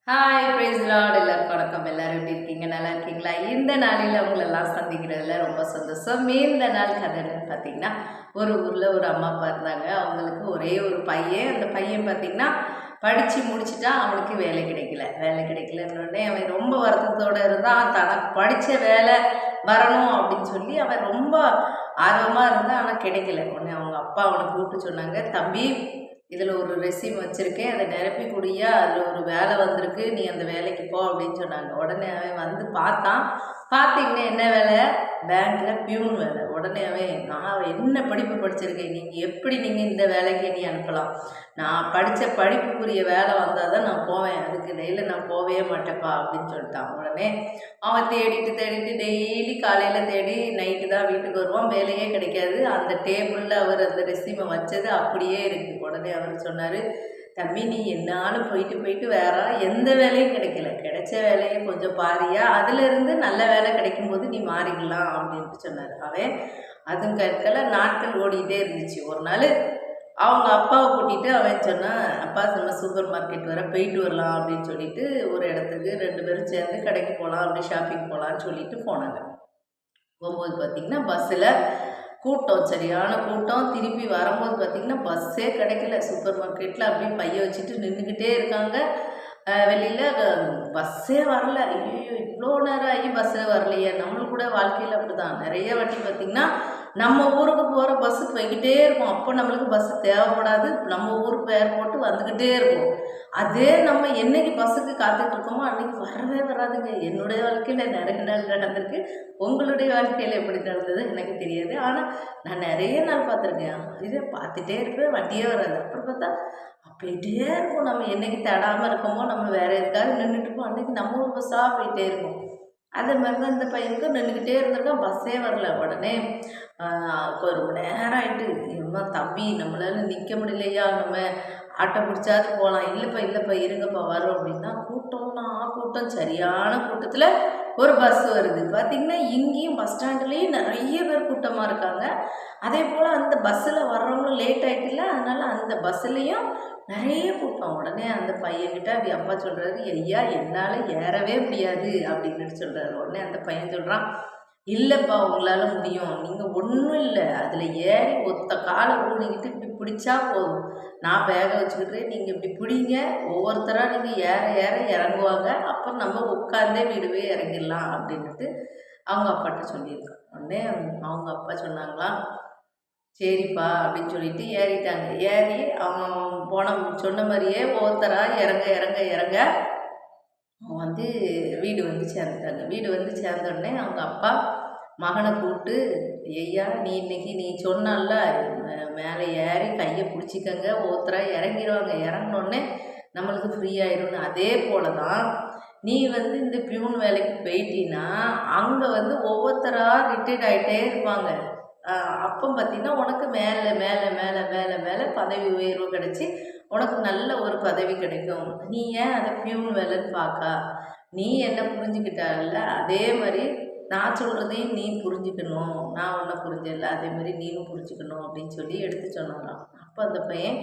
Hi price Lord எல்லாருக்கும் வணக்கம். எல்லாரும் எப்படி இருக்கீங்க? நல்லா இருக்கீங்களா? இந்த நாளில் அவங்களெல்லாம் சந்திக்கிறதுல ரொம்ப சந்தோஷம். இந்த நாள் கதைன்னு பார்த்தீங்கன்னா, ஒரு ஊரில் ஒரு அம்மா அப்பா இருந்தாங்க. அவங்களுக்கு ஒரே ஒரு பையன். அந்த பையன் பார்த்தீங்கன்னா படித்து முடிச்சுட்டா அவனுக்கு வேலை கிடைக்கல. வேலை கிடைக்கலன்னொடனே அவன் ரொம்ப வருத்தத்தோடு இருந்தான். தனக்கு படித்த வேலை வரணும் அப்படின்னு சொல்லி அவன் ரொம்ப ஆர்வமாக இருந்தான். ஆனால் கிடைக்கல. உடனே அவங்க அப்பா அவனை கூப்பிட்டு சொன்னாங்க, தம்பி இதில் ஒரு ரெசியூம் வச்சுருக்கேன், அதை நிரப்பி குடியா, அதில் ஒரு வேலை வந்திருக்கு, நீ அந்த வேலைக்கு போ அப்படின்னு சொன்னாங்க. உடனே அவன் வந்து பார்த்தான். பார்த்தீங்கன்னா என்ன வேலை? பேங்க்கில் பியூன் வேலை. உடனே நான் என்ன படிப்பு படிச்சிருக்கேன், நீங்கள் இந்த வேலைக்கு நீ அனுப்பலாம், நான் படித்த படிப்புக்குரிய வேலை வந்தால் தான் நான் போவேன், அதுக்கு டெய்லி நான் போவே மாட்டேப்பா அப்படின்னு சொல்லிட்டான். உடனே அவன் தேடிட்டு டெய்லி காலையில் தேடி நைட்டு தான் வீட்டுக்கு வருவான். வேலையே கிடைக்காது. அந்த டேபிளில் அவர் அந்த ரெசியூமை வச்சது அப்படியே இருக்குது. உடனே அவர் சொன்னார், தம்பி நீ என்னாலும் போயிட்டு வேற எந்த வேலையும் கிடைக்கல, கிடைச்ச வேலையை கொஞ்சம் பாரியா, அதிலிருந்து நல்ல வேலை கிடைக்கும்போது நீ மாறிக்கலாம் அப்படின்ட்டு சொன்னார். அவன் அதுவும் கற்கல. நாட்கள் ஓடிக்கிட்டே இருந்துச்சு. ஒரு நாள் அவங்க அப்பாவை கூட்டிகிட்டு அவன் சொன்னான், அப்பா நம்ம சூப்பர் மார்க்கெட் வர போயிட்டு வரலாம் அப்படின்னு சொல்லிட்டு ஒரு இடத்துக்கு 2 பேரும் சேர்ந்து கடைக்கு போகலாம், அப்படி ஷாப்பிங் போகலான்னு சொல்லிட்டு போனாங்க. போகும்போது பார்த்திங்கன்னா பஸ்ஸில் கூட்டம், சரியான கூட்டம். திருப்பி வரும்போது பார்த்திங்கன்னா பஸ்ஸே கிடைக்கல. சூப்பர் மார்க்கெட்டில் அப்படியே பைய வச்சுட்டு நின்றுக்கிட்டே இருக்காங்க. வெளியில் பஸ்ஸே வரல. ஐயோ இவ்வளோ நேரம் ஆகி பஸ்ஸே வரலையே. நம்மளுக்கு கூட வாழ்க்கையில் அப்படி தான் நிறைய வாட்டி பார்த்திங்கன்னா நம்ம ஊருக்கு போகிற பஸ்ஸு போய்கிட்டே இருக்கும். அப்போ நம்மளுக்கு பஸ்ஸு தேவைப்படாது. நம்ம ஊருக்கு பேர் போட்டு வந்துக்கிட்டே இருக்கும். அதே நம்ம என்னைக்கு பஸ்ஸுக்கு காத்துட்டு இருக்கோமோ அன்றைக்கி வரவே வராதுங்க. என்னுடைய வாழ்க்கையில் நிறைய நாள் நடந்திருக்கு. உங்களுடைய வாழ்க்கையில் எப்படி நடந்தது எனக்கு தெரியாது. ஆனால் நான் நிறைய நாள் பார்த்துருக்கேன். இதே பார்த்துட்டே இருப்பேன், வண்டியே வராது. அப்புறம் பார்த்தா போயிட்டே இருக்கும். நம்ம என்னைக்கு தேடாமல் இருக்கோமோ, நம்ம வேறு எதுக்காவது நின்றுட்டுருப்போம், அன்றைக்கி நம்ம ஒரு பஸ்ஸாக போயிட்டே இருக்கும். அதே மாதிரி தான் இந்த பையனுக்கும் நின்றுக்கிட்டே இருந்திருக்கான், பஸ்ஸே வரல. உடனே ஒரு மணி நேரம் ஆகிட்டு, எம்மா தம்பி நம்மளால நிற்க முடியலையா, நம்ம ஆட்டோ பிடிச்சாது போகலாம், இல்லைப்பா இருங்கப்பா வரும் அப்படின்னா, கூட்டம்னா கூட்டம், சரியான கூட்டத்தில் ஒரு பஸ் வருது. பார்த்திங்கன்னா இங்கேயும் பஸ் ஸ்டாண்ட்லேயும் நிறைய பேர் கூட்டமாக இருக்காங்க. அதே போல் அந்த பஸ்ஸில் வர்றவங்களும் லேட் ஆகிட்டுல, அதனால் அந்த பஸ்ஸுலேயும் நிறைய கூட்டம். உடனே அந்த பையன்கிட்ட அப்படி அப்பா சொல்கிறாரு, ஐயா என்னால் ஏறவே முடியாது அப்படின்னு சொல்கிறாரு. உடனே அந்த பையன் சொல்கிறான், இல்லைப்பா உங்களால் முடியும், நீங்கள் ஒன்றும் இல்லை, அதில் ஏறி ஒத்த காலை ஊனிக்கிட்டு இப்படி பிடிச்சா போதும், நான் பேக வச்சுக்கிட்டு நீங்கள் இப்படி பிடிங்க, ஒவ்வொருத்தராக நீங்கள் ஏற ஏற இறங்குவாங்க, அப்புறம் நம்ம உட்காந்தே வீடுவே இறங்கிடலாம் அப்படின்ட்டு அவங்க அப்பாட்ட சொல்லியிருக்கான். உடனே அவங்க அப்பா சொன்னாங்களாம், சரிப்பா அப்படின்னு சொல்லிட்டு ஏறிட்டாங்க. ஏறி அவன் சொன்ன மாதிரியே ஒவ்வொருத்தராக இறங்க இறங்க இறங்க வந்து வீடு வந்து சேர்ந்துட்டாங்க. வீடு வந்து சேர்ந்தோடனே அவங்க அப்பா மகனை கூப்பிட்டு, ஐயா நீ சொன்னால மேலே ஏறி கையை பிடிச்சிக்கங்க, ஒவ்வொருத்தராக இறங்கிடுவாங்க, இறங்கினோடனே நம்மளுக்கு ஃப்ரீ ஆயிடும்னு. அதே போல தான் நீ வந்து இந்த பியூன் வேலைக்கு போயிட்டீன்னா அங்கே வந்து ஒவ்வொருத்தராக ரிட்டையர்ட் ஆகிட்டே இருப்பாங்க. அப்போ பார்த்திங்கன்னா உனக்கு மேலே மேலே மேலே மேலே மேலே பதவி உயர்வு கிடச்சி உனக்கு நல்ல ஒரு பதவி கிடைக்கும். நீ ஏன் அதை பியூன் வேலைன்னு பார்க்கா, நீ என்ன புரிஞ்சுக்கிட்டால அதே மாதிரி நான் சொல்கிறதையும் நீ புரிஞ்சுக்கணும், நான் உன்னை புரிஞ்சல அதே மாதிரி நீனும் புரிஞ்சுக்கணும் அப்படின்னு சொல்லி எடுத்து சொன்னாங்களாம். அப்போ அந்த பையன்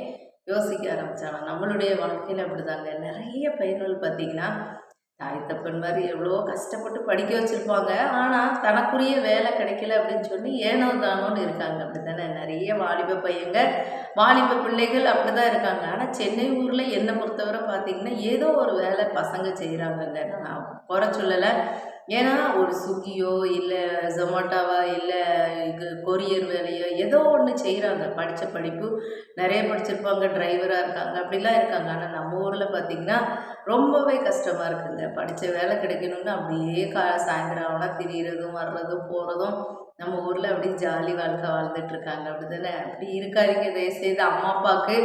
யோசிக்க ஆரம்பித்தாங்க. நம்மளுடைய வாழ்க்கையில் அப்படி தாங்க நிறைய பையன்கள் பார்த்திங்கன்னா தாய் தப்பன் மாதிரி எவ்வளோ கஷ்டப்பட்டு படிக்க வச்சுருப்பாங்க, ஆனால் தனக்குரிய வேலை கிடைக்கல அப்படின்னு சொல்லி ஏனோ தானோன்னு இருக்காங்க. அப்படி தானே நிறைய வாலிப பையங்க வாலிப பிள்ளைகள் அப்படி தான் இருக்காங்க. ஆனால் சென்னை ஊரில் என்னை பொறுத்தவரை பார்த்திங்கன்னா ஏதோ ஒரு வேலை பசங்க செய்கிறாங்கங்க. நான் குறை சொல்லலை. ஏன்னா ஒரு ஸ்விக்கியோ இல்லை ஜொமேட்டோவா இல்லை கொரியர் வேலையோ ஏதோ ஒன்று செய்கிறாங்க. படித்த படிப்பு நிறைய படிச்சிருப்பாங்க, டிரைவராக இருக்காங்க, அப்படிலாம் இருக்காங்க. ஆனால் நம்ம ஊரில் பார்த்திங்கன்னா ரொம்பவே கஷ்டமாக இருக்குங்க. படித்த வேலை கிடைக்கணும்னு அப்படியே சாயந்தரம் ஆனால் திரியிறதும் வர்றதும் போகிறதும். நம்ம ஊரில் அப்படி ஜாலி வாழ்க்கை வாழ்ந்துட்டுருக்காங்க. அப்படி தானே? அப்படி இருக்காதிங்க. தயவுசெய்து அம்மா அப்பாவுக்கு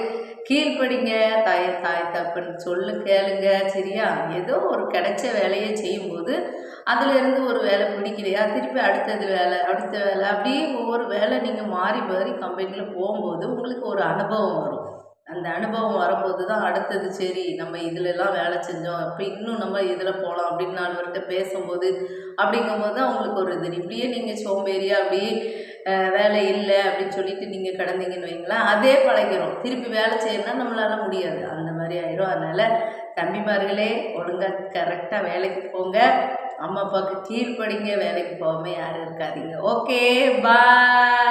கீழ்ப்படிங்க, தாய் தப்புன்னு சொல்லு கேளுங்க, சரியா? ஏதோ ஒரு கிடைச்ச வேலையை செய்யும்போது அதிலேருந்து ஒரு வேலை பிடிக்கலையா, திருப்பி அடுத்த வேலை அப்படியே ஒவ்வொரு வேலை நீங்கள் மாறி மாறி கம்பெனியில் போகும்போது உங்களுக்கு ஒரு அனுபவம் வரும். அந்த அனுபவம் வரும்போது தான் அடுத்தது சரி நம்ம இதிலெல்லாம் வேலை செஞ்சோம், இப்போ இன்னும் நம்ம இதில் போகலாம் அப்படின்னு 4 பேர்கிட்ட பேசும்போது அப்படிங்கும்போது தான் உங்களுக்கு ஒரு இது. இப்படியே நீங்கள் சோம்பேறியாக அப்படியே வேலை இல்லை அப்படின்னு சொல்லிட்டு நீங்கள் கிடந்தீங்கன்னு வைங்களேன், அதே பழகிடும். திருப்பி வேலை செய்யணும்னா நம்மளால முடியாது, அந்த மாதிரி ஆயிரும். அதனால் தம்பிமார்களே ஒழுங்காக கரெக்டாக வேலைக்கு போங்க, அம்மா அப்பாவுக்கு கீழ்ப்படிங்க, வேலைக்கு போகாமல் யாரும் இருக்காதீங்க. ஓகே, பாய்.